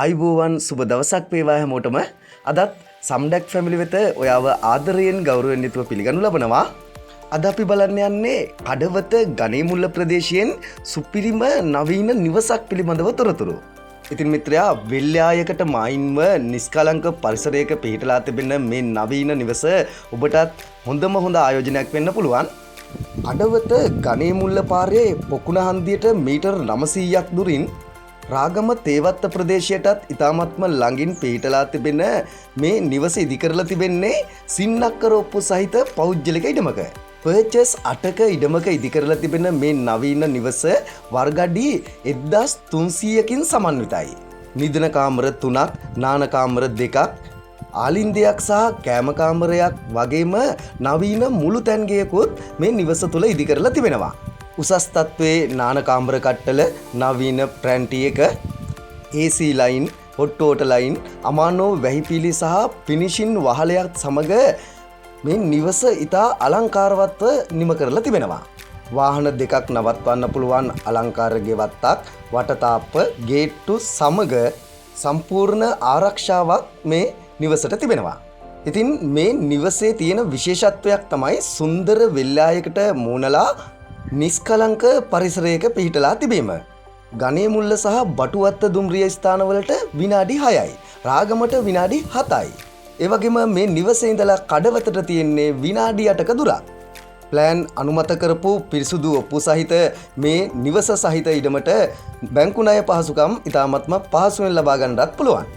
ආයුබෝවන් සුබ දවසක් වේවා හැමෝටම. අදත් සම්ඩැක් ෆැමිලි වෙත ඔයාව ආදරයෙන් ගෞරවයෙන් යුතුව පිළිගනු ලබනවා. අද අපි බලන්න යන්නේ කඩවත ගණේමුල්ල ප්‍රදේශයෙන් සුපිරිම නවීන නිවසක් පිළිබඳව තොරතුරු. ඉතින් මිත්‍රයා වෙල්යායකට මායින්ව නිස්කලංක පරිසරයක පිහිටලා තිබෙන මේ නවීන නිවස ඔබටත් හොඳම හොඳ ආයෝජනයක් වෙන්න පුළුවන්. කඩවත ගණේමුල්ල පාරේ පොකුණ හන්දියට මීටර් 900ක් දුරින් රාගම තේවත්ත ප්‍රදේශයටත් ඉතාමත්ම ළඟින් පිහිටලා තිබෙන මේ නිවස ඉදිකරලා තිබෙන්නේ සින්නක්කර ඔප්පු සහිත පෞද්ගලික ඉඩමක. පර්චස් 8ක ඉඩමක ඉදිකරලා තිබෙන මේ නවීන නිවස වර්ගඩි 1300කින් සමන්විතයි. නිදන කාමර 3ක්, නාන කාමර 2ක්, ආලින්දයක් සහ කෑම කාමරයක් වගේම නවීන මුළු තැන්ගයකුත් මේ නිවස තුළ ඉදිකරලා තිබෙනවා. උසස් තත්ත්වයේ නාන කාමර කට්ටල, නවීන ප්‍රැන්ටි එක, AC line, hot water line, Amano වැහිපිලි සහ ෆිනිෂින් වහලයක් සමග මේ නිවස ඉතා අලංකාරවත්ව නිම කරලා තිබෙනවා. වාහන දෙකක් නවත්වන්න පුළුවන් අලංකාර ගෙවත්තක්, වටතාප්ප, ගේට්ටු සමග සම්පූර්ණ ආරක්ෂාවක් මේ නිවසට තිබෙනවා. ඉතින් මේ නිවසේ තියෙන විශේෂත්වයක් තමයි සුන්දර වෙල්යායකට මූණලා නිස්කලංක පරිසරයක පිහිටලා තිබීම. ගණේමුල්ල සහ බටුවත්ත දුම්රිය ස්ථානවලට විනාඩි 6යි. රාගමට විනාඩි 7යි. ඒ වගේම මේ නිවසේ ඉඳලා කඩවතට තියෙන්නේ විනාඩි 8ක දුරක්. ප්ලෑන් අනුමත කරපු පිරිසුදු ඔප්පු සහිත මේ නිවස සහිත ඉඩමට බැංකු ණය පහසුකම් ඉතාමත්ම පහසුවෙන් ලබා ගන්නත් පුළුවන්.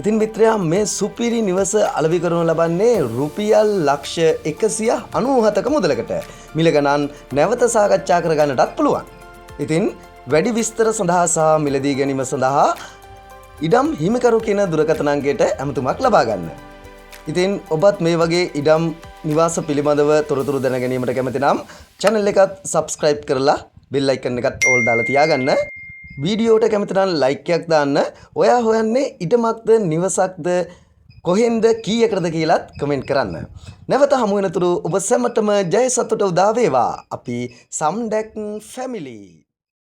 ඉතින් මිත්‍රයා මේ සුපිරි නිවස අලෙවි කරනු ලබන්නේ රුපියල් ලක්ෂ 197ක මුදලකට. මිල ගණන් නැවත සාකච්ඡා කර ගන්නටත් පුළුවන්. ඉතින් වැඩි විස්තර සඳහා සහ මිලදී ගැනීම සඳහා ඉඩම් හිමිකරු කියන දුරකථන අංකයට ඇමතුමක් ලබා ගන්න. ඉතින් ඔබත් මේ වගේ ඉඩම් නිවාස පිළිබඳව තොරතුරු දැන ගැනීමට කැමති නම් channel එකත් subscribe කරලා bell icon එකත් all දාලා තියාගන්න. වීඩියෝට කැමති නම් like එකක් දාන්න. ඔයා හොයන්නේ ඉඩමක්ද නිවසක්ද කොහෙන්ද කීයකටද කියලාත් කමෙන්ට් කරන්න. නැවත හමු වෙනතුරු ඔබ සැමටම ජය සතුට උදා වේවා. අපි සම්ඩැක් ෆැමිලි